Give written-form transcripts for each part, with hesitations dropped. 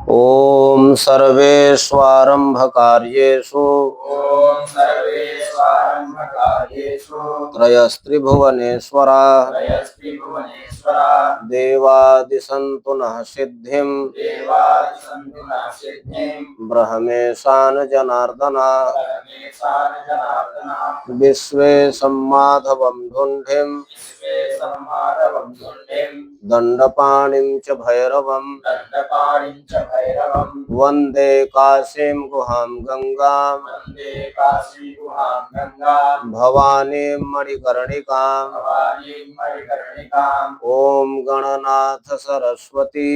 ओम सर्वेष्वारंभकार्येषु त्रयस्त्रिभुवनेश्वरा देवादिसन्तु नः सिद्धिं ब्रह्मेशान जनार्दन विश्वे सम्माधवं धुण्ढिं दण्डपाणिं च भैरवं वन्दे काशीं गुहां गंगां भवानीं मणिकर्णिकां ओम गणनाथ सरस्वती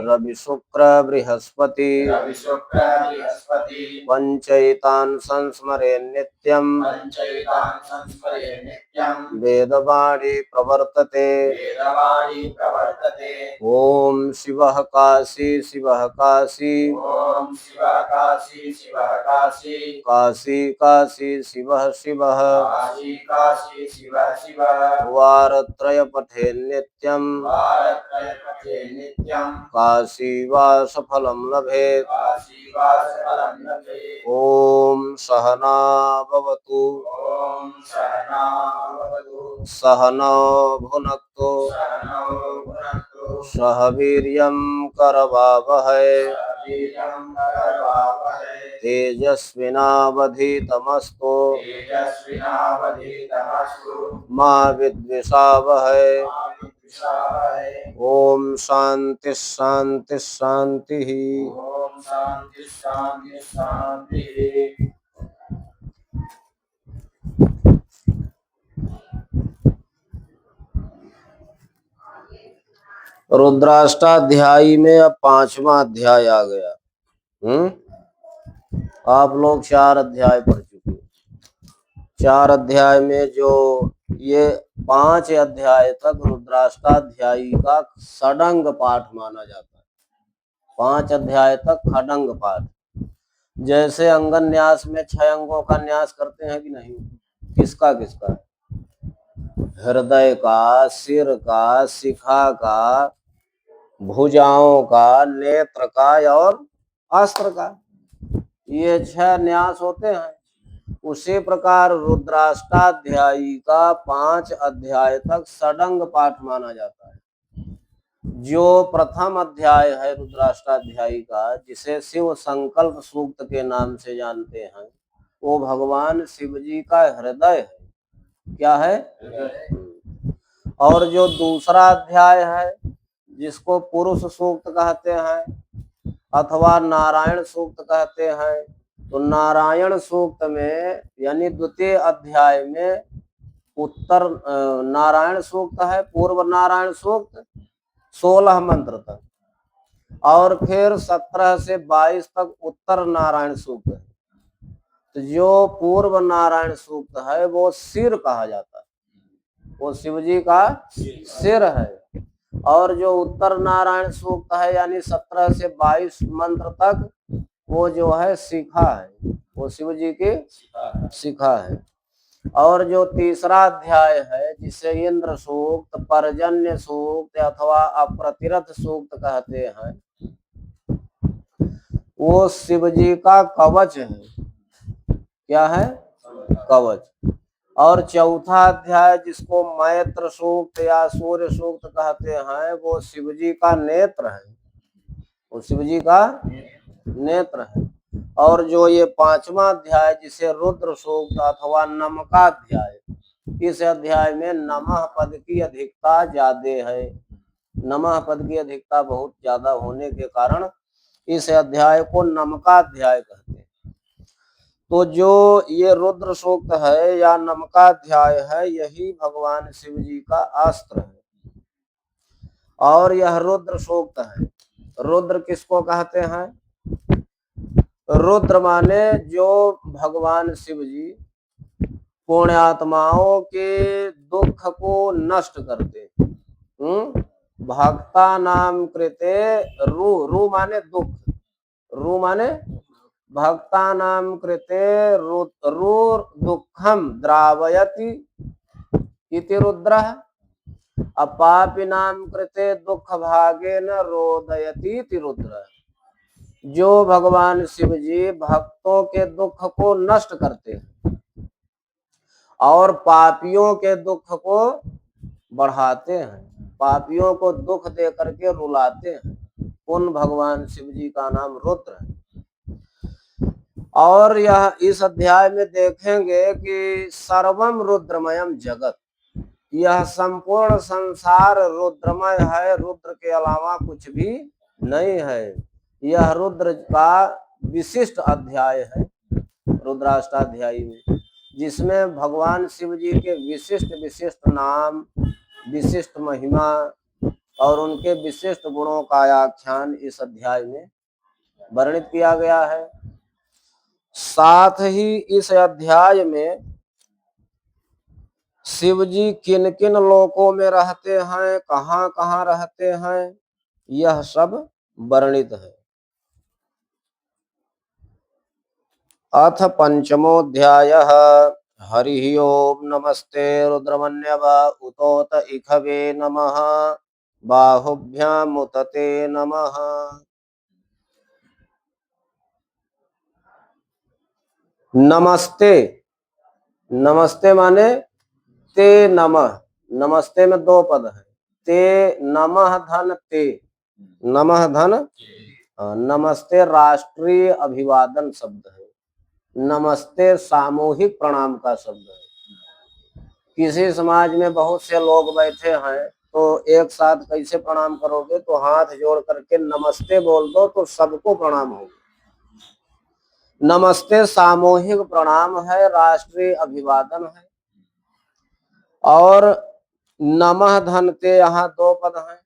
रवि शुक्र बृहस्पति पंचैतान् संस्मरे नित्यं वेदवाणी प्रवर्तते ओम शिवः काशी काशी काशी शिवः शिवः वारत्रय पठे नित्यं काशीवास फलं लभेत् ओम सहना भवतु सहनौ भुनक्तु सह वीर्यं करवावहै तेजस्विनावधीतमस्तु मा विद्विषावहै ओम शांति शांति शांति। रुद्राष्टाध्यायी में अब 5वां अध्याय आ गया। आप लोग 4 अध्याय पढ़ चुके। 4 अध्याय में जो ये 5 अध्याय तक रुद्राष्टाध्यायी का षडंग पाठ माना जाता है। 5 अध्याय तक खडंग पाठ, जैसे अंगन न्यास में 6 अंगों का न्यास करते हैं कि नहीं, किसका किसका, हृदय का, सिर का, शिखा का, भुजाओं का, नेत्र का और अस्त्र का, ये 6 न्यास होते हैं। उसी प्रकार रुद्राष्टाध्यायी का 5 अध्याय तक षडंग पाठ माना जाता है। जो प्रथम अध्याय है रुद्राष्टाध्यायी का, जिसे शिव संकल्प सूक्त के नाम से जानते हैं, वो भगवान शिव जी का हृदय है। क्या है? और जो दूसरा अध्याय है, जिसको पुरुष सूक्त कहते हैं अथवा नारायण सूक्त कहते हैं, तो नारायण सूक्त में यानी द्वितीय अध्याय में उत्तर नारायण सूक्त है, पूर्व नारायण सूक्त 16 मंत्र तक, और फिर 17 से 22 तक उत्तर नारायण सूक्त है। तो जो पूर्व नारायण सूक्त है वो सिर कहा जाता है, वो शिव जी का सिर है। और जो उत्तर नारायण सूक्त है यानी 17 से 22 मंत्र तक, वो जो है शिखा है, वो शिव जी की शिखा है। और जो तीसरा अध्याय है, जिसे इंद्र सूक्त, पर्जन्य सूक्त अथवा अप्रतिरथ सूक्त कहते हैं, वो शिव जी का कवच है। क्या है? कवच। और चौथा अध्याय, जिसको मैत्र सूक्त या सूर्य सूक्त कहते हैं, वो शिव जी का नेत्र है, वो शिव जी का नेत्र है। और जो ये 5वां अध्याय, जिसे रुद्र सूक्त अथवा नमकाध्याय, इस अध्याय में नमः पद की अधिकता ज्यादा है। नमः पद की अधिकता बहुत ज्यादा होने के कारण इस अध्याय को नमकाध्याय कहते हैं। तो जो ये रुद्र सूक्त है या नमकाध्याय है, यही भगवान शिव जी का अस्त्र है। और यह रुद्र सूक्त है। रुद्र किसको कहते हैं? रुद्र माने जो भगवान शिव जी पुण्यात्माओं के दुख को नष्ट करते। भक्ता नाम कृते रू माने दुख, रू माने भक्ता नाम कृते रू दुखम द्रावयति इति रुद्रः। अपापिनाम कृते दुख भागे न रोदयती रुद्र। जो भगवान शिव जी भक्तों के दुख को नष्ट करते हैं और पापियों के दुख को बढ़ाते हैं, पापियों को दुख दे करके रुलाते हैं, उन भगवान शिव जी का नाम रुद्र है। और यह इस अध्याय में देखेंगे कि सर्वम रुद्रमयम जगत, यह संपूर्ण संसार रुद्रमय है, रुद्र के अलावा कुछ भी नहीं है। यह रुद्र का विशिष्ट अध्याय है रुद्राष्टाध्यायी में, जिसमें भगवान शिव जी के विशिष्ट विशिष्ट नाम, विशिष्ट महिमा और उनके विशिष्ट गुणों का आख्यान इस अध्याय में वर्णित किया गया है। साथ ही इस अध्याय में शिव जी किन किन लोकों में रहते हैं, कहाँ कहाँ रहते हैं, यह सब वर्णित है। अथ पंचमोऽध्यायः। हरि ओम नमस्ते रुद्रमन्यव उतोत इखवे नमः बाहुभ्याम उत ते नमः। नमस्ते, नमस्ते माने ते नमः, नमस्ते में दो पद है, ते नमः धन ते, नमः धन नमस्ते राष्ट्रीय अभिवादन शब्द है, नमस्ते सामूहिक प्रणाम का शब्द है। किसी समाज में बहुत से लोग बैठे हैं तो एक साथ कैसे प्रणाम करोगे, तो हाथ जोड़ करके नमस्ते बोल दो तो सबको प्रणाम होगा। नमस्ते सामूहिक प्रणाम है, राष्ट्रीय अभिवादन है। और नमः धनते, यहाँ दो पद हैं,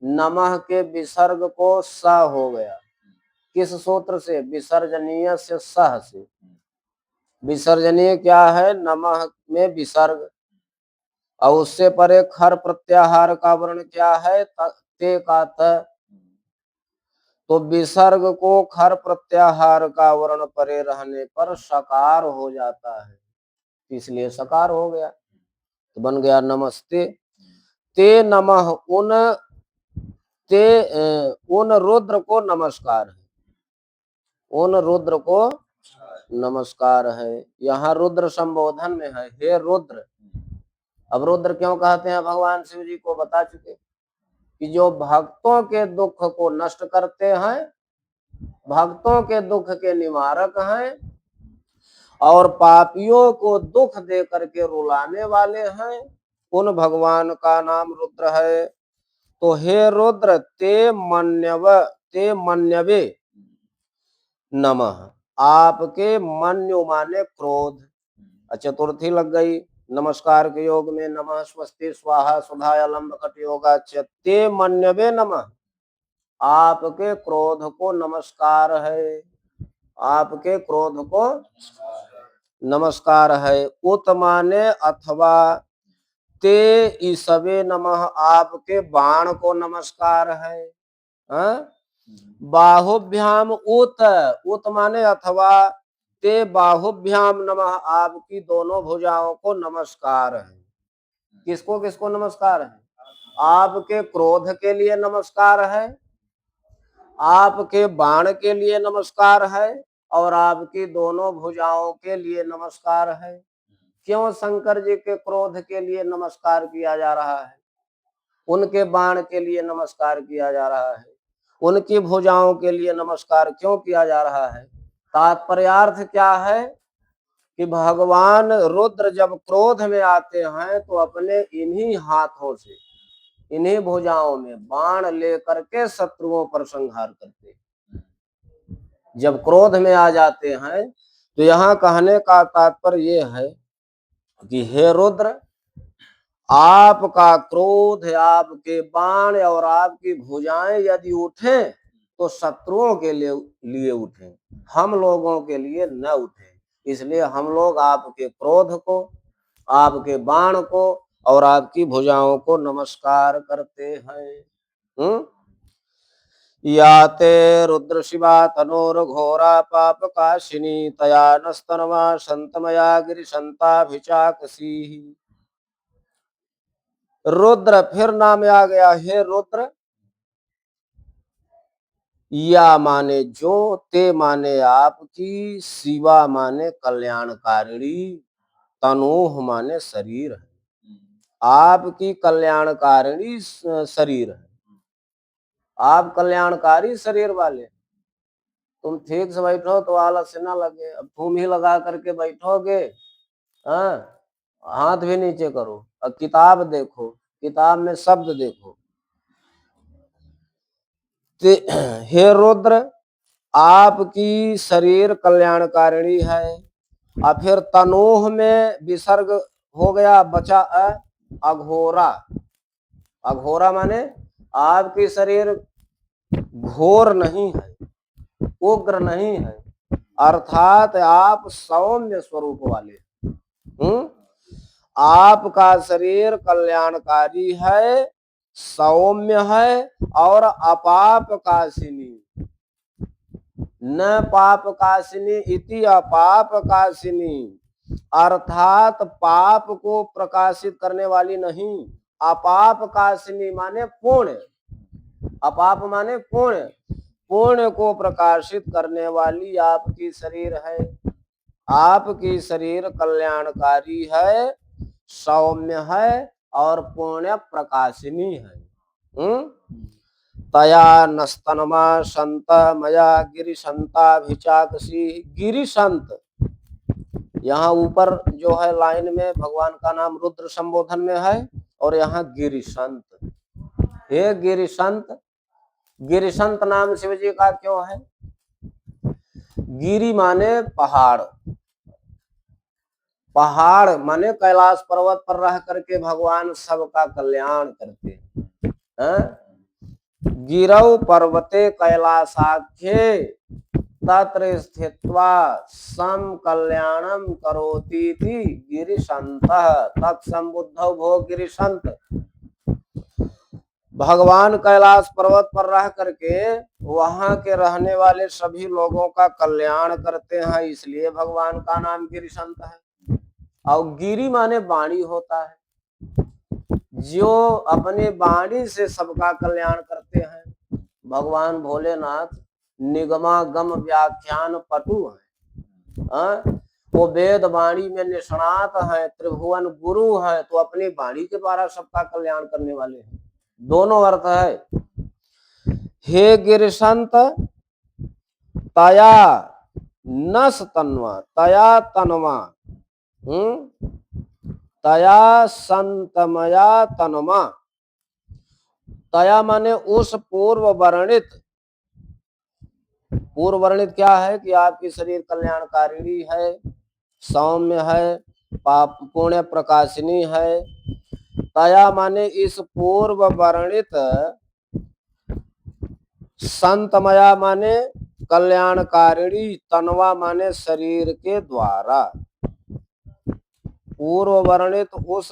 नमः के विसर्ग को स हो गया, किस सूत्र से, विसर्जनीय से सह से। विसर्जनीय क्या है, नमः में विसर्ग, और उससे परे खर प्रत्याहार का वर्ण क्या है, ते का त। तो विसर्ग को खर प्रत्याहार का वर्ण परे रहने पर सकार हो जाता है, इसलिए सकार हो गया, तो बन गया नमस्ते। ते नमः, उन रुद्र को नमस्कार है, उन रुद्र को नमस्कार है। यहाँ रुद्र संबोधन में है, हे रुद्र। अब रुद्र क्यों कहते हैं भगवान शिव जी को बता चुके कि जो भक्तों के दुख को नष्ट करते हैं, भक्तों के दुख के निवारक हैं और पापियों को दुख दे करके रुलाने वाले हैं, उन भगवान का नाम रुद्र है। तो हे रुद्र ते मन्यवे नमः, आपके मन्यु माने क्रोध, चतुर्थी लग गई नमस्कार के योग में, नमः स्वस्ति स्वाहा सुधाय लंब कट योगा ते मन्यवे नमः, आपके क्रोध को नमस्कार है, आपके क्रोध को नमस्कार है। उत माने अथवा, ते ईसवे नमः, आपके बाण को नमस्कार है। बाहुभ्याम उत, उत माने अथवा, ते बाहुभ्याम नमः, आपकी दोनों भुजाओं को नमस्कार है। किसको किसको नमस्कार है, आपके क्रोध के लिए नमस्कार है, आपके बाण के लिए नमस्कार है, और आपकी दोनों भुजाओं के लिए नमस्कार है। क्यों शंकर जी के क्रोध के लिए नमस्कार किया जा रहा है, उनके बाण के लिए नमस्कार किया जा रहा है, उनकी भुजाओं के लिए नमस्कार क्यों किया जा रहा है? तात्पर्यार्थ क्या है कि भगवान रुद्र जब क्रोध में आते हैं तो अपने इन्हीं हाथों से, इन्हीं भुजाओं में बाण लेकर के शत्रुओं पर संहार करते हैं। जब क्रोध में आ जाते हैं तो यहाँ कहने का तात्पर्य ये है कि हे रुद्र, आपका क्रोध, आपके बाण और आपकी भुजाएं यदि उठे तो शत्रुओं के लिए उठे, हम लोगों के लिए न उठे। इसलिए हम लोग आपके क्रोध को, आपके बाण को और आपकी भुजाओं को नमस्कार करते हैं। याते रुद्र शिवा तनोर घोरा पाप काशिनी तया नस्तनवा संतमया गिरि संताभिचाकसी। रुद्र फिर नाम आ गया, हे रुद्र। या माने जो, ते माने आपकी, शिवा माने कल्याणकारिणी, तनोह माने शरीर है, आपकी कल्याणकारिणी शरीर है, आप कल्याणकारी शरीर वाले। तुम ठीक से बैठो तो आलस ना लगे। अब तुम ही लगा करके बैठोगे, हाँ, हाथ भी नीचे करो और किताब देखो, किताब में शब्द देखो। हे रुद्र, आपकी शरीर कल्याणकारिणी है। और फिर तनोह में विसर्ग हो गया, बचा अघोरा। अघोरा माने आपकी शरीर घोर नहीं है, उग्र नहीं है, अर्थात आप सौम्य स्वरूप वाले। आपका शरीर कल्याणकारी है, सौम्य है और अपाप काशिनी, न पाप काशिनी इति अपाप काशिनी, अर्थात पाप को प्रकाशित करने वाली नहीं, अपाप काशिनी माने पुण्य, अपाप माने पुण्य, पुण्य को प्रकाशित करने वाली आपकी शरीर है। आपकी शरीर कल्याणकारी है, सौम्य है और पुण्य प्रकाशिनी है। तया नस्तनमा संत मया गिरिशंताभिचाकसी। गिरिशंत, यहाँ ऊपर जो है लाइन में भगवान का नाम रुद्र संबोधन में है, और यहाँ गिरिशंत। हे गिरिशंत, गिरिशंत नाम शिव जी का क्यों है? गिरि माने पहाड़, पहाड़ माने कैलाश पर्वत पर रह करके भगवान सबका कल्याण करते हैं। गिरौ पर्वते कैलासाख्ये तत्र स्थित्वा सम कल्याणम करोति गिरिशंतः तत्संबुद्धौ भो गिरिशंत। भगवान कैलाश पर्वत पर रह करके वहां के रहने वाले सभी लोगों का कल्याण करते हैं, इसलिए भगवान का नाम गिरिशंत है। और गिरि माने वाणी होता है, जो अपने वाणी से सबका कल्याण करते हैं। भगवान भोलेनाथ निगमागम व्याख्यान पटु है, वो वेद वाणी में निष्णात है, त्रिभुवन गुरु है, तो अपनी वाणी के द्वारा सबका कल्याण करने वाले हैं। दोनों अर्थ है। हे गिरिशंत, तया नस तन्वा, तया तन्वा, तया संतमया तन्मा। तया माने उस पूर्व वर्णित, पूर्व वर्णित क्या है कि आपकी शरीर कल्याणकारिणी है, सौम्य है, पाप पुण्य प्रकाशिनी है। तया माने इस पूर्व वर्णित, संतमया माने कल्याणकारिणी, तनवा माने शरीर के द्वारा, पूर्व वर्णित उस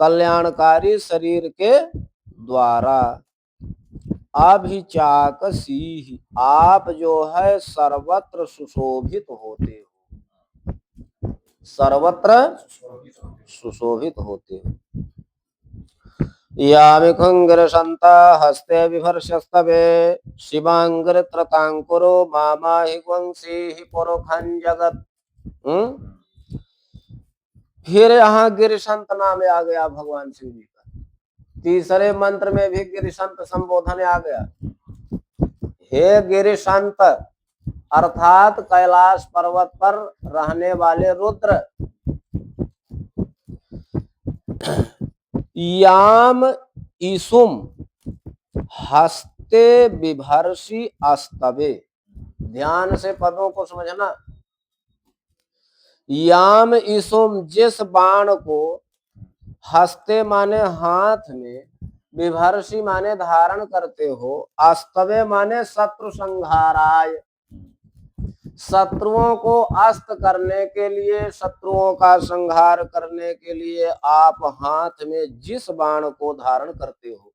कल्याणकारी शरीर के द्वारा। अभिचाकसी, आप जो है सर्वत्र सुशोभित होते हो, सर्वत्र सुशोभित होते हो। यामिखं गिरिशंता हस्ते विभर्षस्तवे शिवांगृत्रतांकुरो मामाहि वंशी पुरुखं जगत। फिर यहाँ गिरिशंत नाम आ गया भगवान शिव जी का। तीसरे मंत्र में भी गिरिशंत संबोधन आ गया। हे गिरिशंत अर्थात कैलाश पर्वत पर रहने वाले रुद्र। याम ईसुम हस्ते बिभर्षि अस्तवे, ध्यान से पदों को समझना। याम ईसुम, जिस बाण को हस्ते माने हाथ में, बिभर्षि माने धारण करते हो, अस्तवे माने शत्रु संहाराय, शत्रुओं को अस्त करने के लिए, शत्रुओं का संहार करने के लिए आप हाथ में जिस बाण को धारण करते हो।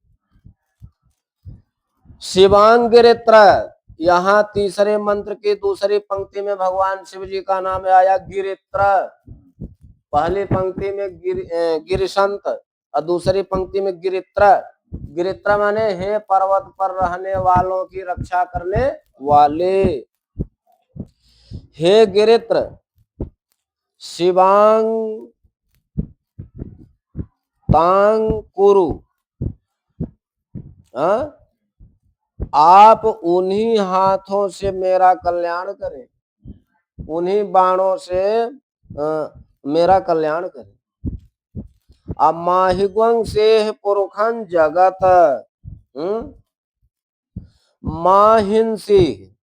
शिवांगिरित्र, यहाँ तीसरे मंत्र की दूसरी पंक्ति में भगवान शिव जी का नाम आया गिरित्र, पहली पंक्ति में गिरिशंत, और दूसरी पंक्ति में गिरित्र, गिरित्र माने हे पर्वत पर रहने वालों की रक्षा करने वाले। हे गिरित्र शिवांग तांग कुरु, आप उन्हीं हाथों से मेरा कल्याण करें, उन्हीं बाणों से मेरा कल्याण करें। माहिग्वंग से पुरुखन जगत माहिंसी,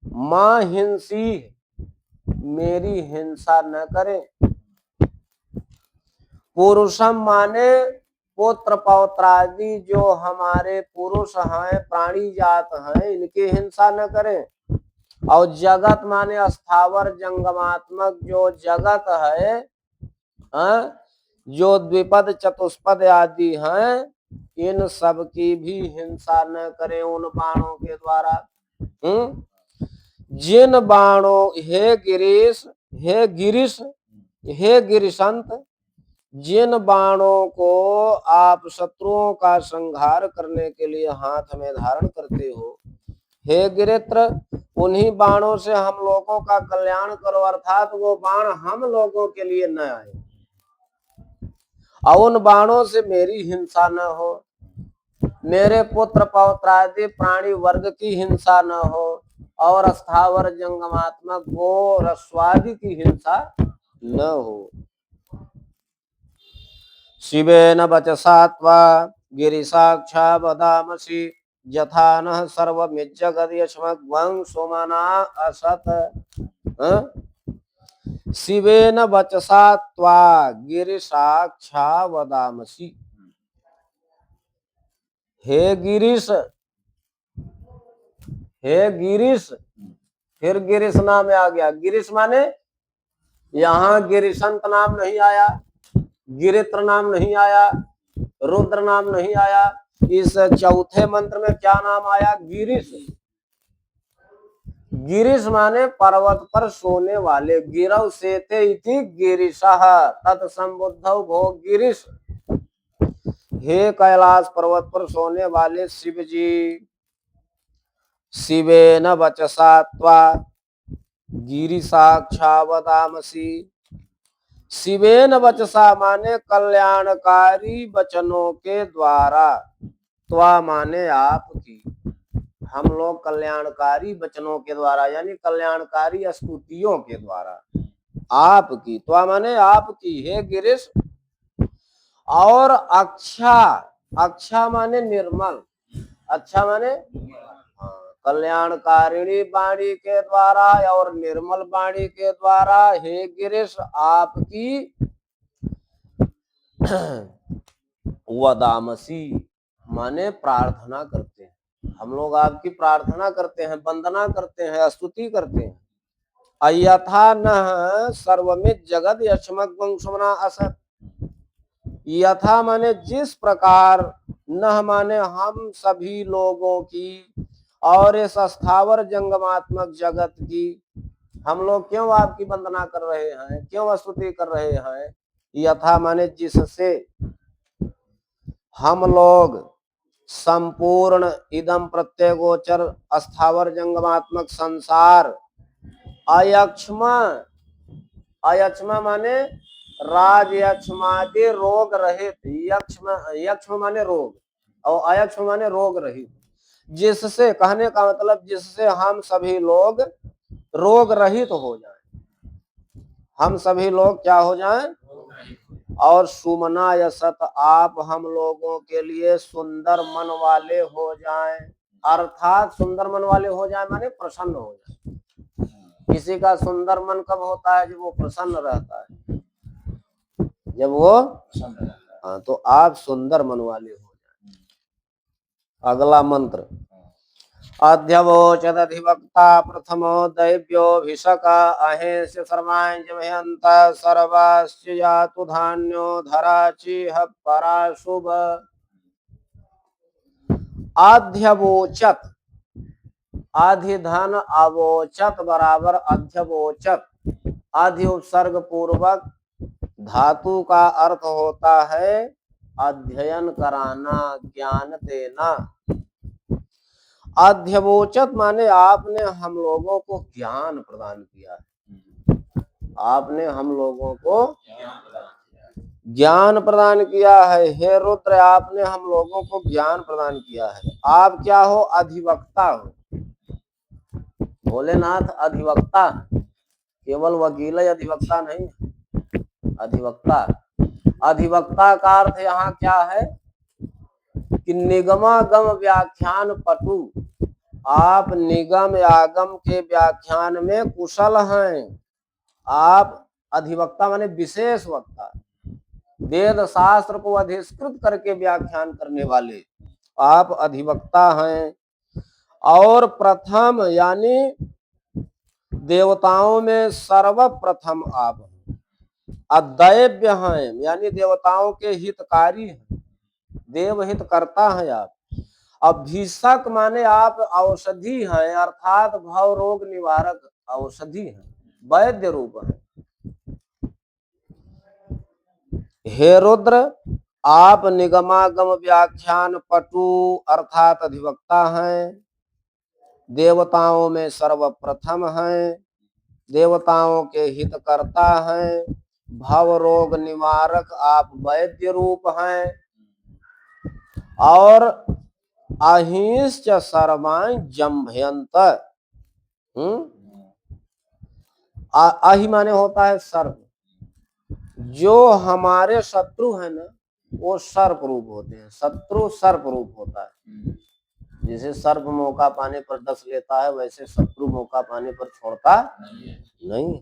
माहिंसी मेरी हिंसा न करें। पुरुषम माने पुत्र पौत्रादि जो हमारे पुरुष हैं, प्राणी जात हैं, इनकी हिंसा न करें। और जगत माने स्थावर जंगमात्मक जो जगत है, जो द्विपद चतुष्पद आदि हैं, इन सब की भी हिंसा न करें उन बाणों के द्वारा। जिन बाणों, हे गिरीश, हे गिरीश, हे गिरिशंत, जिन बाणों को आप शत्रुओं का संहार करने के लिए हाथ में धारण करते हो, हे गिरित्र, उन्हीं बाणों से हम लोगों का कल्याण करो, अर्थात वो बाण हम लोगों के लिए न आए और उन बाणों से मेरी हिंसा न हो, मेरे पुत्र पौत्रादि प्राणी वर्ग की हिंसा न हो और स्थावर जंगमात्मक गो रस्वादि की हिंसा न हो। शिवेन वचसा त्वा गिरिसाक्षा वदामसि यथा नः सर्वमिज्जगद यस्मद्वं सुमना असत। शिवेन वचसा त्वा गिरिसाक्षा वदामसि, हे गिरीश, हे गिरीश, फिर गिरीश नाम आ गया। गिरीश माने यहाँ गिरिशंत नाम नहीं आया, गिरित्र नाम नहीं आया, रुद्र नाम नहीं आया। इस चौथे मंत्र में क्या नाम आया? गिरीश। गिरीश माने पर्वत पर सोने वाले। गिरव सेते इति गिरीशः तत्संबुद्धौ भो गिरीश। हे कैलाश पर्वत पर सोने वाले शिव जी, शिवेन वचसा त्वा गिरिसाक्षा वदामसि। शिवेन वचसा माने कल्याणकारी वचनों के द्वारा, त्वा माने आपकी, हम लोग कल्याणकारी वचनों के द्वारा यानी कल्याणकारी स्तुतियों के द्वारा आपकी, त्वा माने आपकी, हे गिरीश। और अक्षा, अक्षा माने निर्मल, अच्छा माने कल्याणकारिणी वाणी के द्वारा और निर्मल वाणी के द्वारा, हे गिरीश आपकी वदामसी माने प्रार्थना करते हैं, हम लोग आपकी प्रार्थना करते हैं, वंदना करते हैं, स्तुति करते हैं। अयथा न सर्वमित जगत यस्मद्वं सुमना असत। यथा माने जिस प्रकार, न माने हम सभी लोगों की और इस स्थावर जंगमात्मक जगत की, हम लोग क्यों आपकी वंदना कर रहे हैं, क्यों स्तुति कर रहे हैं? यथा माने जिससे हम लोग संपूर्ण इदम प्रत्यगोचर स्थावर जंगमात्मक संसार अयक्ष्मा, अयक्ष्मा माने राज यक्ष्मादि रोग रहित, यक्ष्म माने रोग और अयक्ष्म माने रोग रहित, जिससे, कहने का मतलब जिससे हम सभी लोग रोग रहित हो जाएं, हम सभी लोग क्या हो जाएं? और सुमना यसत, आप हम लोगों के लिए सुंदर मन वाले हो जाएं, अर्थात सुंदर मन वाले हो जाएं माने प्रसन्न हो जाएं। किसी का सुंदर मन कब होता है? जब वो प्रसन्न रहता है, जब वो हाँ, तो आप सुंदर मन वाले हो जाएं। अगला मंत्र, अध्यवोचदधिवक्ता प्रथमो दैव्योऽभिषक अहेस्य सर्वाञ्जमह्यन्त सर्वस्य यातु धान्यो धराचिह पराशुभ। अध्यवोचत, अधिधन अवोचत बराबर अध्यवोचत। अधि उपसर्ग पूर्वक धातु का अर्थ होता है अध्ययन कराना, ज्ञान देना। अध्यवोचत माने आपने हम लोगों को ज्ञान प्रदान किया है, आपने हम लोगों को ज्ञान प्रदान किया है। हे रुद्र, आपने हम लोगों को ज्ञान प्रदान किया है। आप क्या हो? अधिवक्ता हो। भोलेनाथ अधिवक्ता, केवल वकील अधिवक्ता नहीं, अधिवक्ता। अधिवक्ता का अर्थ यहाँ क्या है कि निगमागम व्याख्यान पटु। आप निगम आगम के व्याख्यान में कुशल हैं। आप अधिवक्ता माने विशेष वक्ता, वेद शास्त्र को अधिष्कृत करके व्याख्यान करने वाले आप अधिवक्ता हैं। और प्रथम यानी देवताओं में सर्वप्रथम आप अदैव्य हैं, यानी देवताओं के हितकारी हैं, देवहित करता हैं आप। अभिषक माने आप औषधि हैं, अर्थात भव रोग निवारक औषधि हैं, वैद्य रूप है। हे रुद्र, आप निगमागम व्याख्यान पटु अर्थात अधिवक्ता हैं, देवताओं में सर्वप्रथम हैं, देवताओं के हितकर्ता हैं, भव रोग निवारक आप वैद्य रूप हैं। और अहिंश्च सर्वान् जम्भयन्त। अहि माने होता है सर्प। जो हमारे शत्रु है ना, वो सर्प रूप होते हैं। शत्रु सर्प रूप होता है। जैसे सर्प मौका पाने पर डस लेता है, वैसे शत्रु मौका पाने पर छोड़ता नहीं।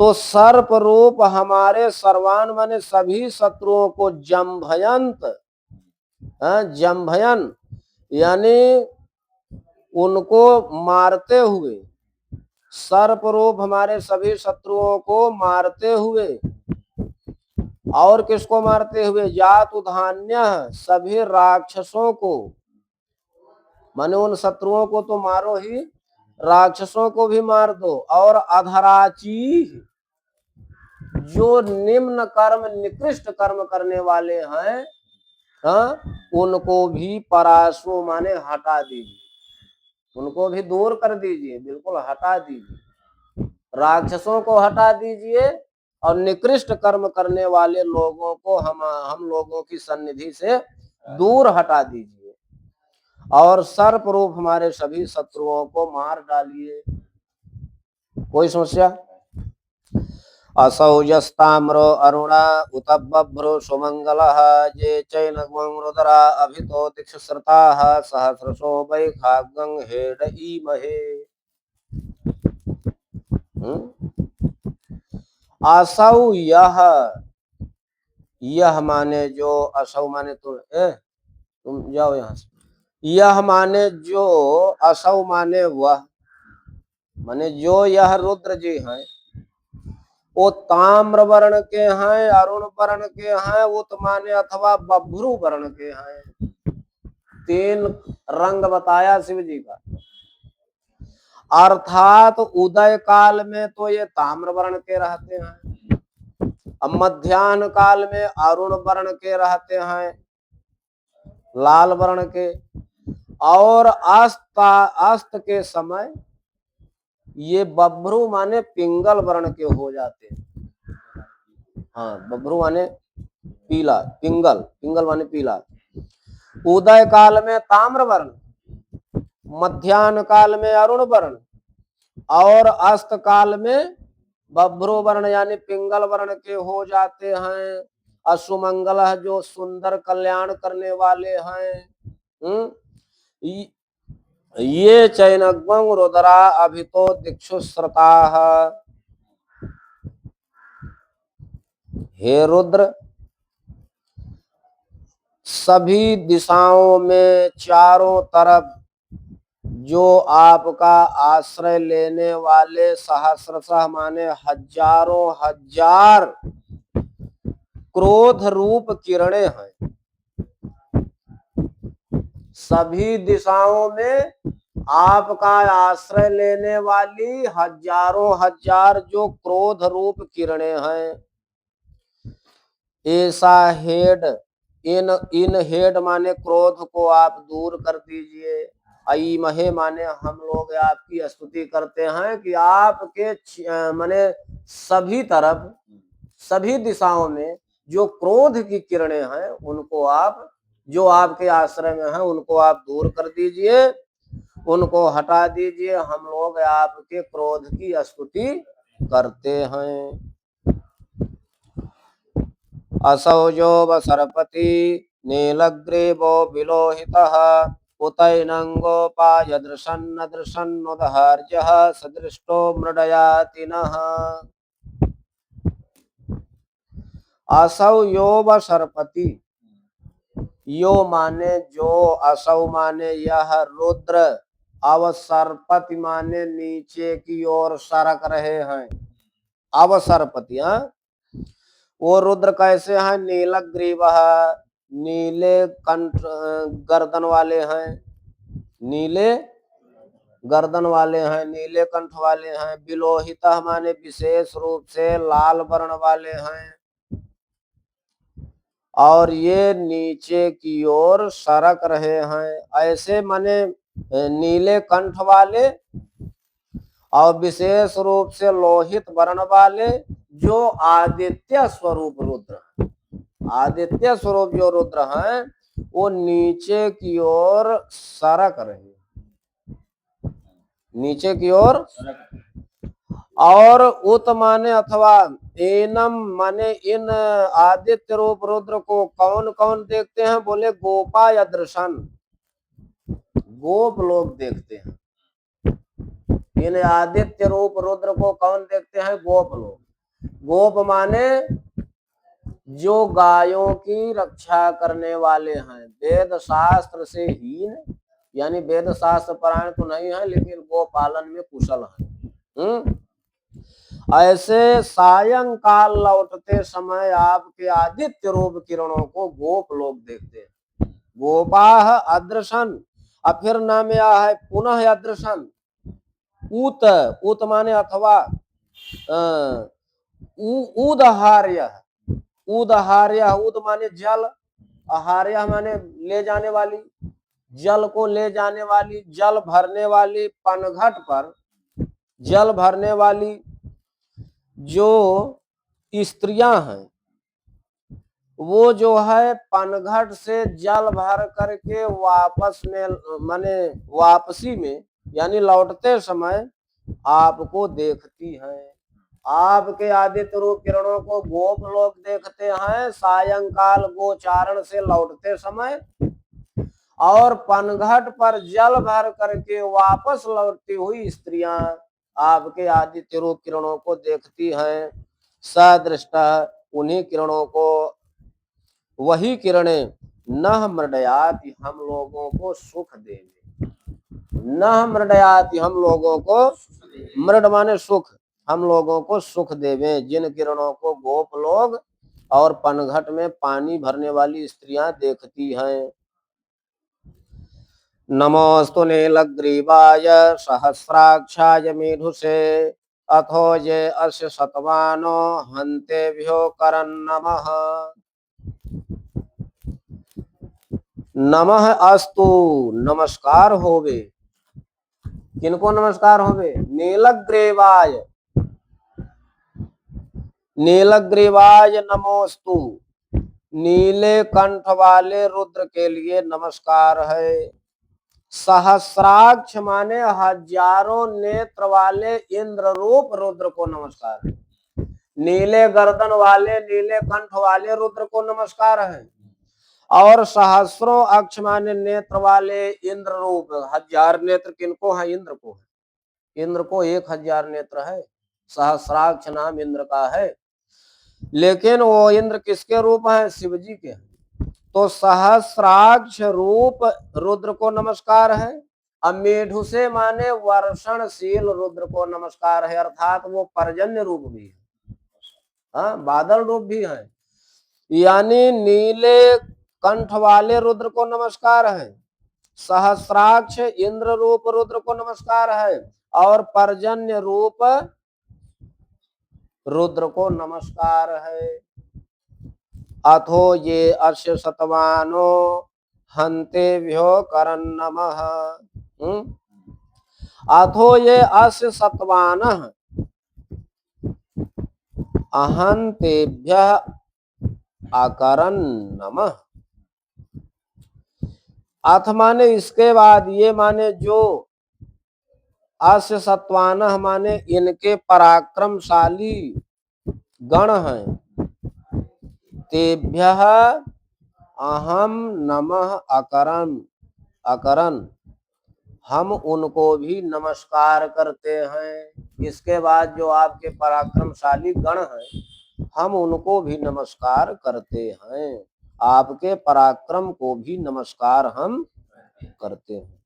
तो सर्प रूप हमारे सर्वान माने सभी शत्रुओं को जम्भयंत, जम्भयन यानी उनको मारते हुए, सर्प रूप हमारे सभी शत्रुओं को मारते हुए। और किसको मारते हुए? जातु धान्य, सभी राक्षसों को, माने उन शत्रुओं को तो मारो ही, राक्षसों को भी मार दो। और अधराची, जो निम्न कर्म निकृष्ट कर्म करने वाले हैं, उनको भी पराशु माने हटा दीजिए, उनको भी दूर कर दीजिए, बिल्कुल हटा दीजिए। राक्षसों को हटा दीजिए और निकृष्ट कर्म करने वाले लोगों को हम लोगों की सन्निधि से दूर हटा दीजिए। और सर्प रूप हमारे सभी शत्रुओं को मार डालिए। कोई समस्या? असौ यस्ताम्रो अरुणा उत बभ्रो सुमंगलः ये चैनग्मं रुद्रा अभितो दिक्षुश्रुताः सहस्रशो वै खाग्गं हेडईमहे। असौ यह माने जो, असौ माने तुम जाओ यहाँ से। यह माने जो, असौ माने वह, माने जो यह रुद्र जी हैं वो ताम्र वर्ण के हैं, अरुण वर्ण के हैं, उत माने अथवा बभ्रू वर्ण के हैं। 3 रंग बताया शिव जी का। अर्थात उदय काल में तो ये ताम्र वर्ण के रहते हैं, अब मध्याह्न काल में अरुण वर्ण के रहते हैं, लाल वर्ण के। और अस्त के समय ये बभ्रू माने पिंगल वर्ण के हो जाते हैं। हाँ, बभ्रू माने पीला, पिंगल माने पीला। उदय काल में ताम्र वर्ण, मध्याह्न काल में अरुण वर्ण, और अस्त काल में बभ्रू वर्ण यानी पिंगल वर्ण के हो जाते हैं। असुमंगल, जो सुंदर कल्याण करने वाले हैं। ये चैनग्मं रुद्रा अभितो दिक्षुश्रुताः। हे रुद्र, सभी दिशाओं में चारों तरफ जो आपका आश्रय लेने वाले सहस्रशः माने हजारों हजार क्रोध रूप किरणें हैं। सभी दिशाओं में आपका आश्रय लेने वाली हजारों हजार जो क्रोध रूप किरणें हैं। ऐसा हेड इन इन हेड माने क्रोध को आप दूर कर दीजिए। आई महे माने हम लोग आपकी स्तुति करते हैं कि आपके माने सभी तरफ सभी दिशाओं में जो क्रोध की किरणें हैं उनको आप जो आपके आश्रय में हैं उनको आप दूर कर दीजिए, उनको हटा दीजिए। हम लोग आपके क्रोध की स्तुति करते हैं। असौ जो वसरपति नीलग्रीवो विलोहितः उतैनङ्गोपायदृशन्न दृशन्नुदहार्यः सदृष्टो मृडयाति नः। असौ यो वसरपति, यो माने जो, असौ माने यह रुद्र, अवसरपति माने नीचे की ओर सरक रहे हैं। अवसरपति, हाँ, वो रुद्र कैसे हैं? नीलग्रीव, नीले कंठ गर्दन वाले हैं, नीले गर्दन वाले हैं, नीले कंठ वाले हैं। विलोहित माने विशेष रूप से लाल वर्ण वाले हैं, और ये नीचे की ओर सरक रहे हैं। ऐसे माने नीले कंठ वाले और विशेष रूप से लोहित वर्ण वाले जो आदित्य स्वरूप रुद्र, आदित्य स्वरूप जो रुद्र हैं वो नीचे की ओर सरक रहे, नीचे की ओर। और उत माने अथवा एनम माने इन आदित्य रूप रुद्र को कौन कौन देखते हैं? बोले गोपा या दर्शन, गोप लोग देखते हैं। इन आदित्य रूप रुद्र को कौन देखते हैं? गोप लोग। गोप माने जो गायों की रक्षा करने वाले हैं, वेद शास्त्र से हीन, यानी वेद शास्त्र परायण तो नहीं है लेकिन गोपालन में कुशल है। ऐसे सायंकाल लौटते समय आपके आदित्य रूप किरणों को गोप लोग देखते हैं। गोपाह अदृशन, और फिर नाम यह है पुनः अदृशन। ऊत, ऊत माने अथवा उदहार्य, उदहार्य, उद माने जल, आहार्य माने ले जाने वाली, जल को ले जाने वाली, जल भरने वाली, पनघट पर जल भरने वाली जो स्त्रियां हैं वो जो है पनघट से जल भर करके वापस में माने वापसी में यानी लौटते समय आपको देखती हैं। आपके आदित्य रूप किरणों को गोप लोग देखते हैं सायंकाल गोचारण से लौटते समय, और पनघट पर जल भर करके वापस लौटती हुई स्त्रियां आपके आदित्य रूप किरणों को देखती हैं। सदृष्टा, उन्हीं किरणों को, वही किरणें नह मृडयाति, हम लोगों को सुख देंगे। नह मृडयाति, हम लोगों को, मृड माने सुख, हम लोगों को सुख देवे। जिन किरणों को गोप लोग और पनघट में पानी भरने वाली स्त्रियां देखती हैं। नमोस्तु नीलग्रीवाय सहस्राक्षाय मेढुषे अथोजे अस्य शतवानो हन्तेभ्यो करन्नमः। नमः अस्तु, नमस्कार होवे। किनको नमस्कार होवे? नीलग्रीवाय, नीलग्रीवाय नमोस्तु, नीले कंठ वाले रुद्र के लिए नमस्कार है। सहस्राक्ष माने हजारों नेत्र वाले इंद्र रूप रुद्र को नमस्कार है। नीले गर्दन वाले, नीले कंठ वाले रुद्र को नमस्कार है। और सहस्रों अक्ष माने नेत्र वाले इंद्र रूप, हजार नेत्र किनको है? इंद्र को है। इंद्र को 1000 नेत्र है, सहस्राक्ष नाम इंद्र का है। लेकिन वो इंद्र किसके रूप है? शिव जी के। तो सहस्राक्ष रूप रुद्र को नमस्कार है। अब मेढुसे माने वर्षणशील रुद्र को नमस्कार है, अर्थात वो पर्जन्य रूप भी है, हाँ, बादल रूप भी है। यानी नीले कंठ वाले रुद्र को नमस्कार है, सहस्राक्ष इंद्र रूप रुद्र को नमस्कार है, और पर्जन्य रूप रुद्र को नमस्कार है। अथो ये अस्य सतवानो हन्तेभ्यो करन् नमः। अथो ये अस्य सतवानः अहन्तेभ्यः अकरन् नमः। अथ माने इसके बाद, ये माने जो अस्य सत्वानः माने इनके पराक्रमशाली गण हैं, तेभ्यः अहम नमः अकरन्, हम उनको भी नमस्कार करते हैं। इसके बाद जो आपके पराक्रमशाली गण हैं, हम उनको भी नमस्कार करते हैं, आपके पराक्रम को भी नमस्कार हम करते हैं।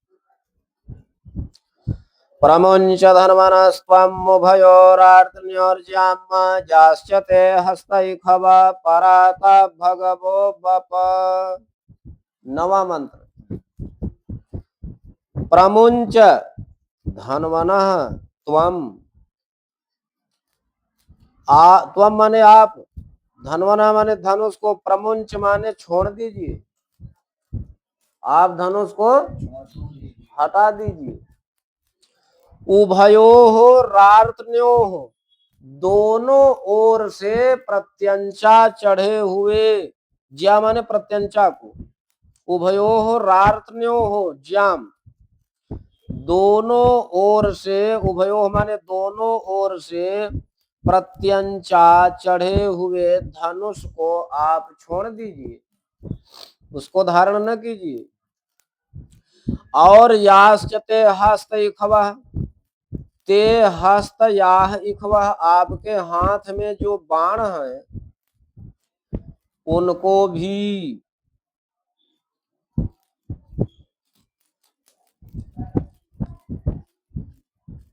प्रमुञ्च धन्वनस्त्वमुभयोरार्तन्योर्जाम जाश्चते हस्तैखव पराता भगवो बप। नवा मंत्र। प्रमुञ्च धन्वनः त्वम, त्वम माने आप, धन्वना माने धनुष को, प्रमुंच माने छोड़ दीजिए, आप धनुष को हटा दीजिए। उभयोः रार्तन्योः, दोनों ओर से प्रत्यंचा चढ़े हुए, ज्या माने प्रत्यंचा को, उभयोः रार्तन्योः ज्याम, दोनों ओर से, उभयोः माने दोनों ओर से प्रत्यंचा चढ़े हुए धनुष को आप छोड़ दीजिए, उसको धारण न कीजिए। और याश्चते हस्त इखवः, ते हस्त याह इखवः, आपके हाथ में जो बाण है उनको भी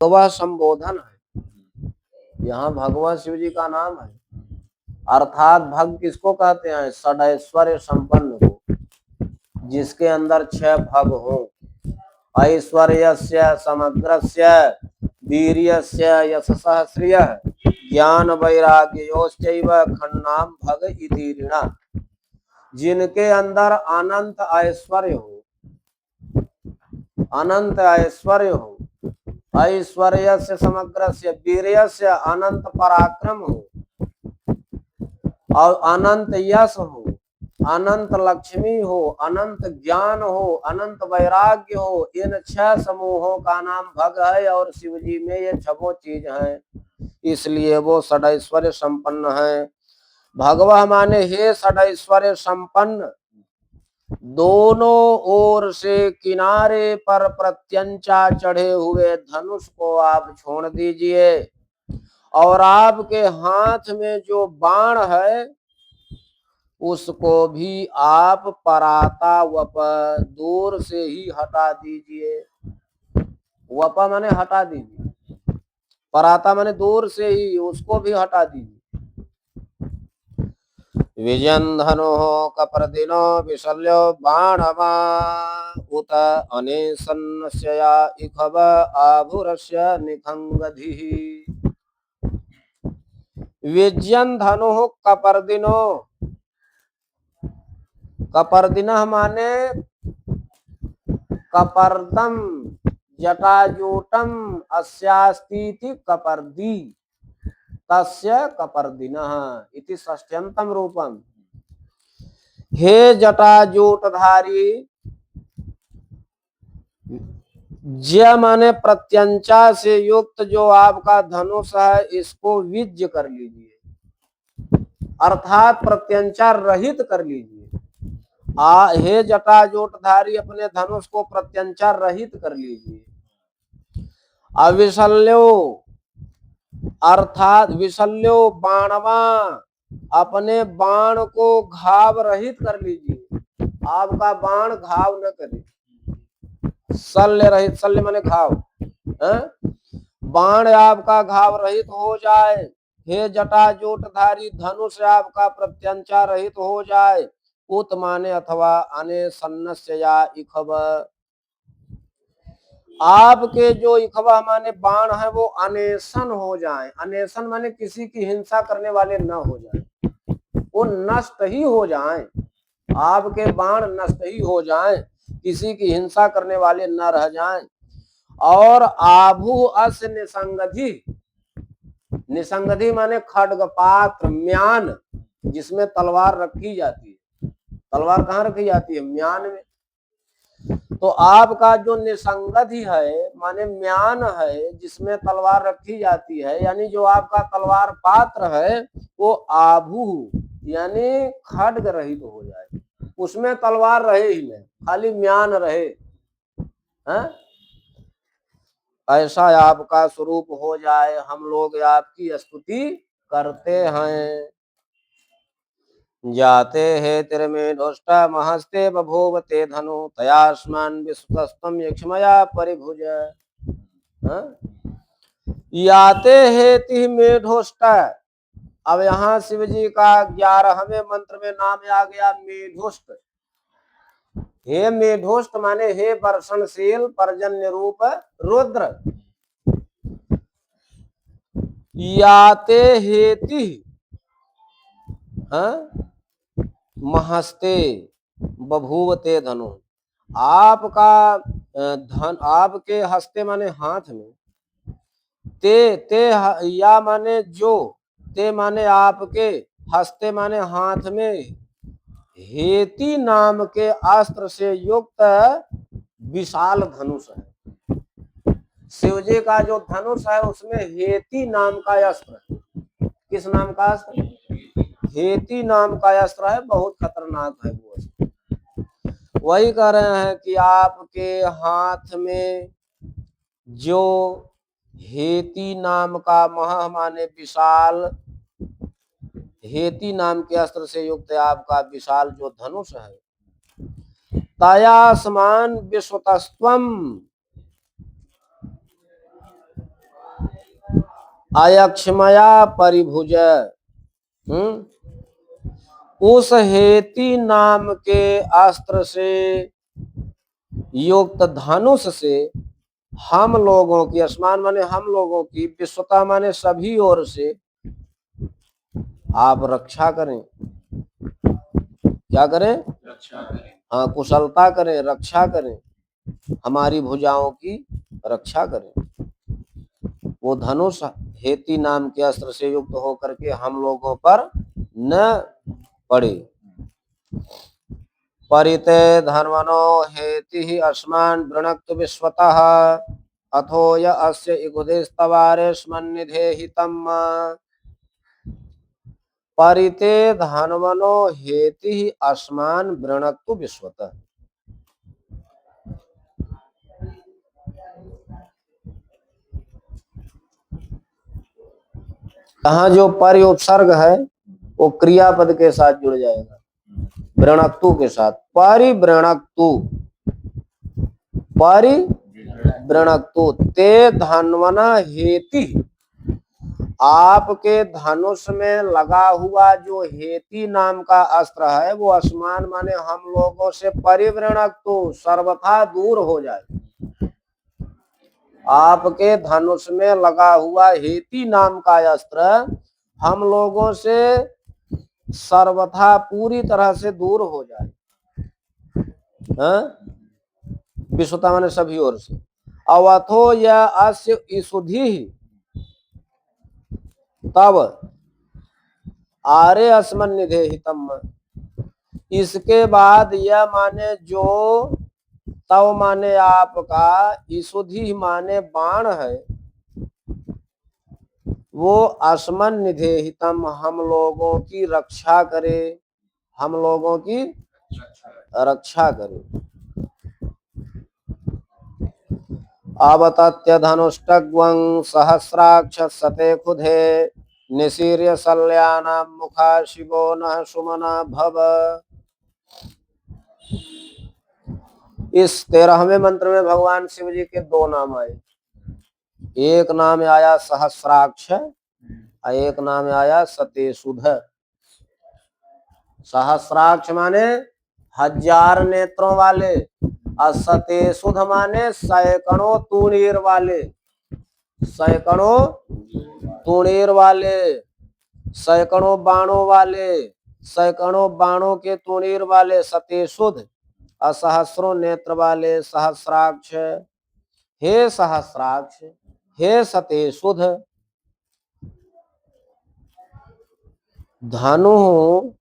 भगवा संबोधन है। यहाँ भगवान शिव जी का नाम है, अर्थात भग किसको कहते हैं? षडैश्वर्य संपन्न को, जिसके अंदर 6 भग हो। ऐश्वर्यस्य समग्रस्य वीर्यस्य यशसः श्रियः ज्ञान वैराग्योश्चैव खन्नाम भग इति ऋणा। जिनके अंदर अनंत ऐश्वर्य हो, अनंत ऐश्वर्य हो, ऐश्वर्यस्य समग्रस्य वीर्यस्य अनंत पराक्रम हो, और अनंत यश हो, अनंत लक्ष्मी हो, अनंत ज्ञान हो, अनंत वैराग्य हो, इन 6 समूहों का नाम भग है। और शिव जी में ये 6 चीज हैं, इसलिए वो षडैश्वर्य संपन्न है। भगवह माने हे षडैश्वर्य संपन्न, दोनों ओर से किनारे पर प्रत्यंचा चढ़े हुए धनुष को आप छोड़ दीजिए, और आपके हाथ में जो बाण है उसको भी आप पराता वप, दूर से ही हटा दीजिए। वप माने हटा दीजिए, पराता माने दूर से ही उसको भी हटा दीजिए। विजयन् धनुः कपर्दिनो विशल्यो बाणवा उत अनेसन्नस्य या इखव आभुरस्य निखंगधिः। विजयन् धनुः कपर्दिनो, कपर्दिनः माने कपर्दम जटाजूटम अस्यास्तीति कपर्दी तस्य कपर्दिनः इति षष्ठ्यंतम रूपम। हे जटाजूटधारी, ज्य माने प्रत्यंचा से युक्त जो आपका धनुष है, इसको विज्य कर लीजिए, अर्थात प्रत्यंचा रहित कर लीजिए। हे जटाजूटधारी, अपने धनुष को प्रत्यंचा रहित कर लीजिए। अविशल्यो अर्थात विशल्यो बाणवा, अपने बाण को घाव रहित कर लीजिए, आपका बाण घाव न करे। शल्य रहित, शल्य माने घाव, बाण आपका घाव रहित हो जाए। हे जटाजूटधारी, धनुष आपका प्रत्यंचा रहित हो जाए। उत माने अथवा अने सन्नस्य या इखव, आपके जो इखवा माने बाण है वो अनेसन हो जाए। अनेसन माने किसी की हिंसा करने वाले न हो जाए। वो नष्ट ही हो जाएं, आपके बाण नष्ट ही हो जाएं, किसी की हिंसा करने वाले न रह जाएं। और आभु अस निसंगधि, निसंगधि माने खड्ग पात्र म्यान, जिसमें तलवार रखी जाती है। तलवार कहाँ रखी जाती है? म्यान में। तो आपका जो निसंगधि है माने म्यान है, जिसमें तलवार रखी जाती है, यानी जो आपका तलवार पात्र है वो आभु यानी खड्ग रहित हो जाए, उसमें तलवार रहे ही नहीं, खाली म्यान रहे। है? ऐसा आपका स्वरूप हो जाए, हम लोग आपकी स्तुति करते हैं। जाते हे तिरमेढोष्ट महस्ते बभूव ते धनु तयास्मान विश्वस्तम यक्ष्मया परिभुज। याते हे तिह मेढोष्ट। अब यहाँ शिव जी का 11वें मंत्र में नाम आ गया मेढोष्ट। हे मेढोष्ट माने हे वर्षणशील पर्जन्य रूप रुद्र। याते हेति महस्ते बभूवते धनु, आपका धन आपके हस्ते माने हाथ में, ते या माने जो, ते माने आपके, हस्ते माने हाथ में, हेति नाम के अस्त्र से युक्त विशाल धनुष है। शिवजी का जो धनुष है उसमें हेति नाम का अस्त्र है। किस नाम का अस्त्र? हेति नाम का अस्त्र है, बहुत खतरनाक है वो अस्त्र। वही कह रहे हैं कि आपके हाथ में जो हेति नाम का महा माने विशाल, हेति नाम के अस्त्र से युक्त आपका विशाल जो धनुष है, तयासमान विश्वतस्त्वम अयक्ष्मया परिभुज। उस हेति नाम के अस्त्र से युक्त धनुष से हम लोगों की, आसमान माने हम लोगों की, विश्वता माने सभी ओर से आप रक्षा करें। क्या करें? रक्षा करें। हाँ, कुशलता करें, रक्षा करें, हमारी भुजाओं की रक्षा करें। वो धनुष हेति नाम के अस्त्र से युक्त होकर के हम लोगों पर न पड़े। परिते धन्वनो हेति अस्मान् वृणक्तु विश्वतः अथो य अस्य इगुदिस्तवारे स्मन्निधेहितम्। परिते धन्वनो हेति अस्मान् वृणक्तु विश्वतः। यहाँ जो परि उपसर्ग है वो क्रियापद के साथ जुड़ जाएगा, वृणक्तु के साथ। परिवृणक्तु, परिवृणक्तु ते धन्वना हेति, आपके धनुष में लगा हुआ जो हेति नाम का अस्त्र है वो अस्मान माने हम लोगों से परिवृणक्तु सर्वथा दूर हो जाए। आपके धनुष में लगा हुआ हेति नाम का अस्त्र हम लोगों से सर्वथा पूरी तरह से दूर हो जाए। विश्वता माने सभी ओर से। अवथो या अस्य ईसुधि, तब आरे अस्मन् निधेहितम्, इसके बाद यह माने जो, तव माने आपका, ईसुधि माने बाण है, वो अस्मन् निधेहितम् हम लोगों की रक्षा करे, हम लोगों की रक्षा करे। आवतत्य धनुष्टग्वं सहस्राक्ष सते खुधे निशीर्य सल्यानां मुखा शिवो नः सुमना भव। इस 13वें मंत्र में भगवान शिव जी के दो नाम आए। एक नाम आया सहस्राक्ष और एक नाम आया सतेसुध। सहस्राक्ष माने 1000 नेत्रों वाले और सतेसुध माने सैकड़ों तूणीर वाले, सैकड़ों तूणीर वाले, सैकड़ों बाणों वाले, सैकड़ों बाणों के तुणीर वाले सतेशुद्ध, असहस्रों नेत्र वाले सहस्राक्ष, हे सहस्राक्ष, हे सतेशुद्ध, धनु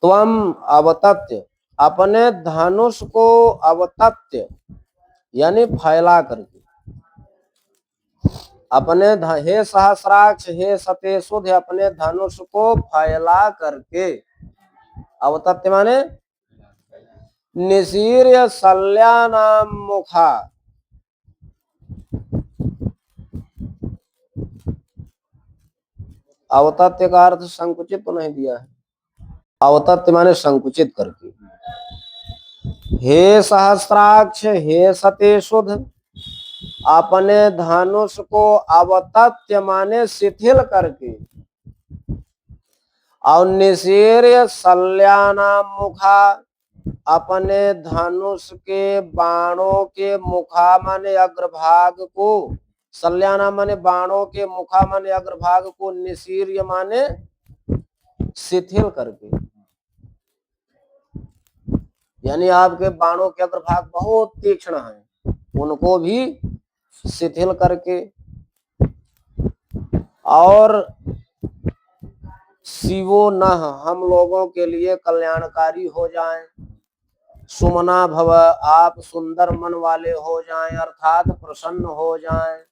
त्वम अवतत्य, अपने धनुष को अवतत्य यानी फैला करके, अपने हे सहस्राक्ष, हे सतेशुद्ध, अपने धनुष को फैला करके, अवतत्य माने निशीर्य शल्यानाम मुखा, अवतत्य का अर्थ संकुचित तो नहीं दिया है, अवतत्य माने संकुचित करके। हे सहस्राक्ष, हे सतेशुद्ध, अपने धनुष को अवतत्य माने शिथिल करके, और निशीर्य शल्यानाम मुखा, अपने धनुष के बाणों के मुखा माने अग्रभाग को, शल्यानाम माने बाणों के मुखा माने अग्रभाग को, निशीर्य माने शिथिल करके, यानी आपके बाणों के अग्रभाग बहुत तीक्ष्ण हैं, उनको भी शिथिल करके, और शिवो नः, हम लोगों के लिए कल्याणकारी हो जाएं, सुमना भव, आप सुंदर मन वाले हो जाएं, अर्थात प्रसन्न हो जाएं।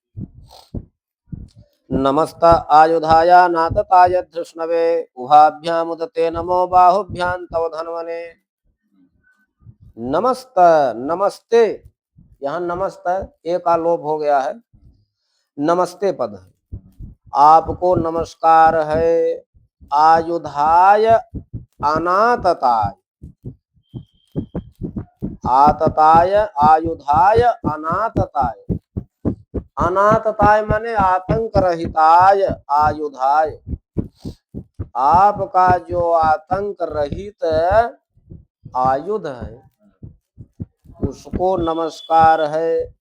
नमस्त आयुधाय नातताय धृष्णवे, उभाभ्याम उदते नमो बाहुभ्याम तव धन्वने। नमस्त, नमस्ते, यहाँ नमस्त एक आलोप हो गया है, नमस्ते पद है, आपको नमस्कार है, आयुधाय अनातताय, आतताय आयुधाय अनातताय, अनातताय माने आतंक रहिताय आयुधाय, आपका जो आतंक रहित आयुध है उसको नमस्कार है,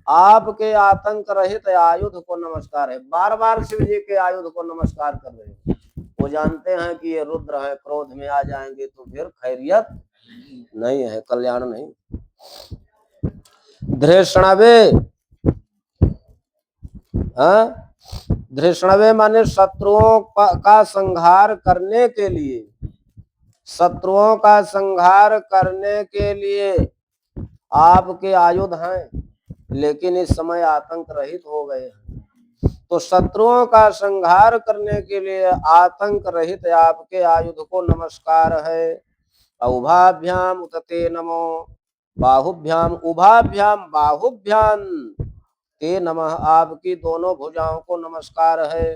आपके आतंक रहित आयुध को नमस्कार है। बार बार शिव जी के आयुध को नमस्कार कर रहे हैं, वो जानते हैं कि ये रुद्र है, क्रोध में आ जाएंगे तो फिर खैरियत नहीं है, कल्याण नहीं। धृष्णवे, धृष्णवे माने शत्रुओं का संहार करने के लिए, शत्रुओं का संहार करने के लिए आपके आयुध हैं, लेकिन इस समय आतंक रहित हो गए हैं, तो शत्रुओं का संहार करने के लिए आतंक रहित आपके आयुध को नमस्कार है। उभाभ्याम उतते नमो बाहुभ्याम, उभाभ्याम बाहुभ्याम ते नमः, आपकी दोनों भुजाओं को नमस्कार है।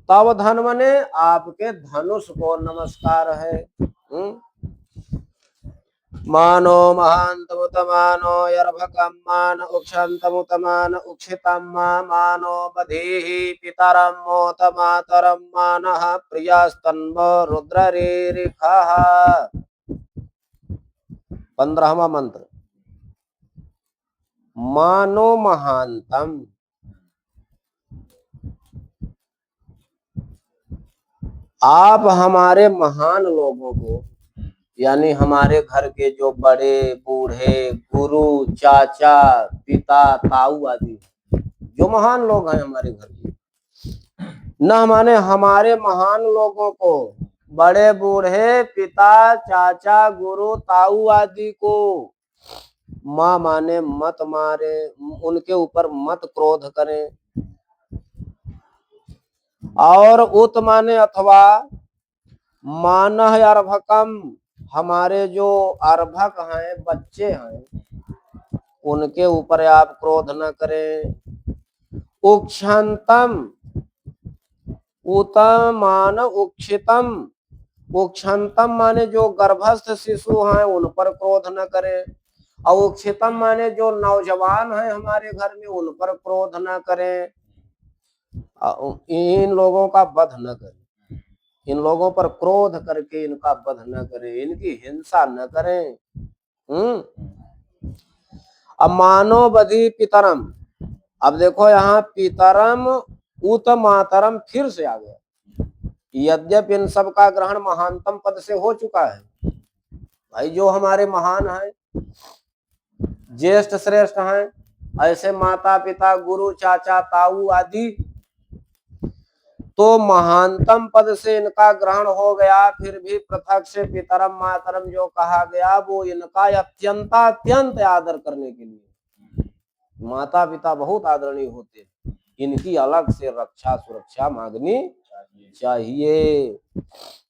तव धन्वने, आपके धनुष को नमस्कार है। मानो महान्तमुतमानो यर्भकं मान उक्षन्तमुतमान उक्षितं मानो बधीहि पितरं मोत मातरं मानः प्रियस्तन्वो रुद्ररीरिखः। 15वां मंत्र। मानो महांतम, आप हमारे महान लोगों को, यानी हमारे घर के जो बड़े बूढ़े गुरु चाचा पिता ताऊ आदि जो महान लोग हैं हमारे घर के, न माने हमारे महान लोगों को, बड़े बूढ़े पिता चाचा गुरु ताऊ आदि को, माँ माने मत मारे, उनके ऊपर मत क्रोध करें, और उत माने अथवा, मानह अर्भकम, हमारे जो अर्भक हैं बच्चे हैं उनके ऊपर आप क्रोध न करें। उक्षंतम, उत्तम मान उक्षितम, उक्षंतम माने जो गर्भस्थ शिशु हैं उन पर क्रोध न करें, और उक्षितम माने जो नौजवान हैं हमारे घर में उन पर क्रोध न करें, इन लोगों का वध न करें, इन लोगों पर क्रोध करके इनका वध न करें, इनकी हिंसा न करें। अब मानो बधि पितरम, अब देखो यहाँ पितरम उत मातरम फिर से आ गया। यद्यपि इन सब का ग्रहण महानतम पद से हो चुका है, भाई जो हमारे महान हैं, ज्येष्ठ श्रेष्ठ हैं, ऐसे माता पिता गुरु चाचा ताऊ आदि, तो महानतम पद से इनका ग्रहण हो गया, फिर भी पृथक से पितरम मातरम जो कहा गया वो इनका अत्यंत आदर करने के लिए। माता पिता बहुत आदरणीय होते हैं, इनकी अलग से रक्षा सुरक्षा मांगनी चाहिए।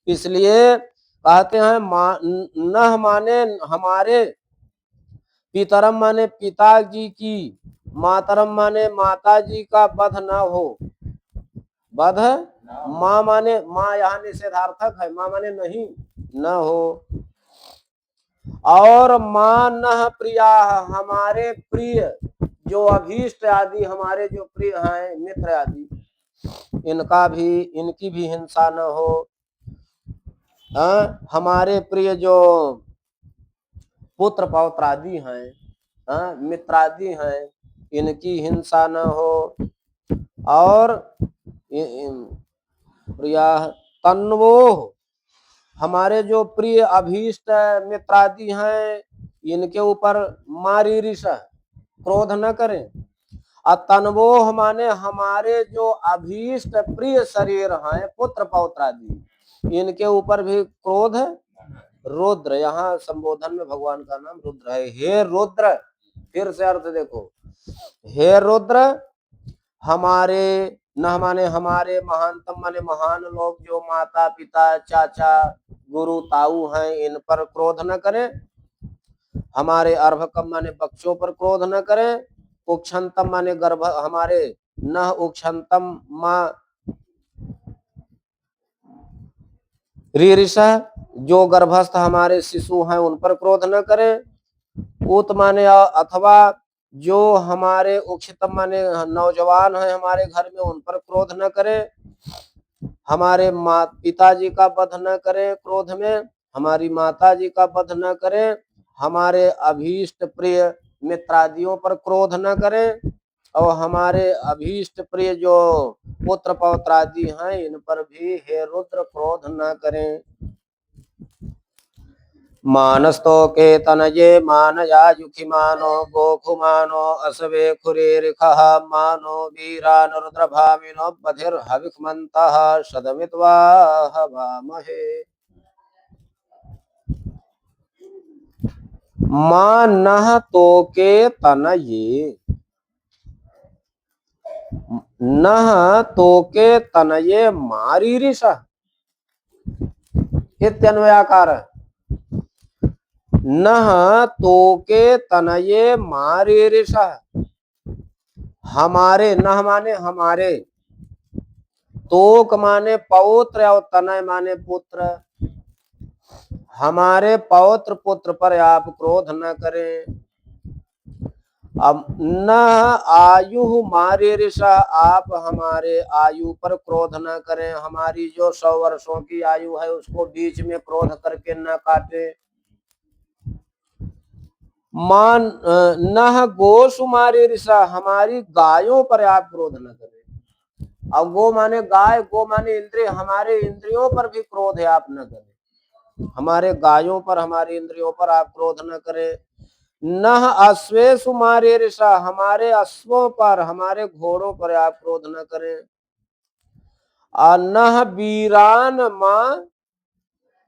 इसलिए कहते हैं न माने हमारे, पितरम माने पिताजी की, मातरम माने माता जी का वध न हो। वध, माँ माने, माँ यहाँ निषेधार्थक है, माँ माने नहीं, न हो। और माँ न प्रिया, हमारे प्रिय जो अभीष्ट आदि, हमारे जो प्रिय हैं मित्र आदि, इनकी भी हिंसा न हो। हमारे प्रिय जो पुत्र पौत्र आदि हैं, मित्रादि हैं, इनकी हिंसा न हो। और प्रिया तन्वो, हमारे जो प्रिय अभीष्ट मित्रादि हैं, इनके ऊपर मारीरिष क्रोध न करें। तन्वोह माने हमारे जो अभीष्ट प्रिय शरीर हैं, पुत्र पौत्र आदि, इनके ऊपर भी क्रोध। रुद्र, यहाँ संबोधन में भगवान का नाम रुद्र है। हे रुद्र, फिर से अर्थ देखो, हे रुद्र, हमारे, न माने हमारे, महानतम माने महान लोग जो माता पिता चाचा गुरु ताऊ हैं, इन पर क्रोध न करें। हमारे अर्भकम माने बच्चों पर क्रोध न करें। उक्षंतम माने गर्भ, हमारे न उक्षंतम माँ रीरिषा, जो गर्भस्थ हमारे शिशु हैं उन पर क्रोध न करें। उत माने अथवा जो हमारे उक्षितम माने नौजवान हैं हमारे घर में, उन पर क्रोध न करें। हमारे पिताजी का वध न करें क्रोध में, हमारी माता जी का वध न करें। हमारे अभीष्ट प्रिय मित्रादियों पर क्रोध न करें। और हमारे अभीष्ट प्रिय जो पुत्र पौत्रादि हैं, इन पर भी हे रुद्र क्रोध न करें। मानस्तो के तनये मानयाजुखि मानो गोखुमानो असवे खुरेरिखः मानो वीरान रुद्रभामिनो बधिर्हविखमन्तः सदमित्वा हवामहे। मानह तो के तनये, नह तो के तनये मारीरिष इत्यन्वयाकार है। नह तो के तनये मारीरिष, हमारे, नह माने हमारे, तोक माने पौत्र और तनय माने पुत्र, हमारे पौत्र पुत्र पर आप क्रोध न करें। अब न आयु मारीरिष, आप हमारे आयु पर क्रोध न करें। हमारी जो 100 वर्षों की आयु है उसको बीच में क्रोध करके न काटे। मान न गोसु मारीरिष, हमारी गायों पर आप क्रोध न करें। अब गो माने गाय, गो माने इंद्रिय, हमारे इंद्रियों पर भी क्रोध है आप न करें। हमारे गायों पर, हमारी इंद्रियों पर आप क्रोध न करें। न अश्वेषु मारीरिष, हमारे अश्वों पर, हमारे घोड़ों पर आप क्रोध न करें। न वीरान माँ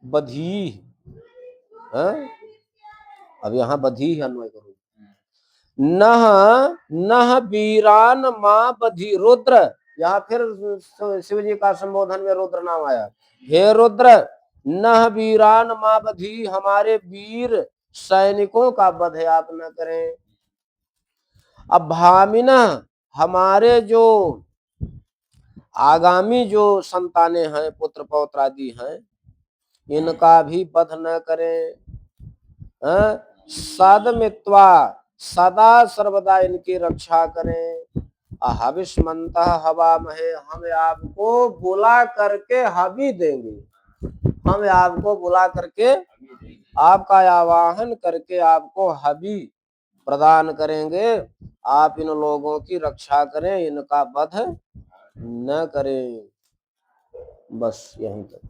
बधी, अब यहाँ बधी अन्वय करो। न वीरान माँ बधी, रुद्र, यहाँ फिर शिव जी का संबोधन में रुद्र नाम आया। हे रुद्र, न वीरान माँ बधी, हमारे वीर सैनिकों का वध आप न करें। अब भामिना, हमारे जो आगामी जो संतानें हैं, पुत्र पौत्र आदि हैं, इनका भी वध न करें। सदमित्वा, सदा सर्वदा इनकी रक्षा करें। हविष्मंत हवामहे, हम आपको बुला करके हवि देंगे। हम आपको बुला करके, आपका आवाहन करके आपको हवि प्रदान करेंगे। आप इन लोगों की रक्षा करें, इनका वध न करें। बस यहीं तक।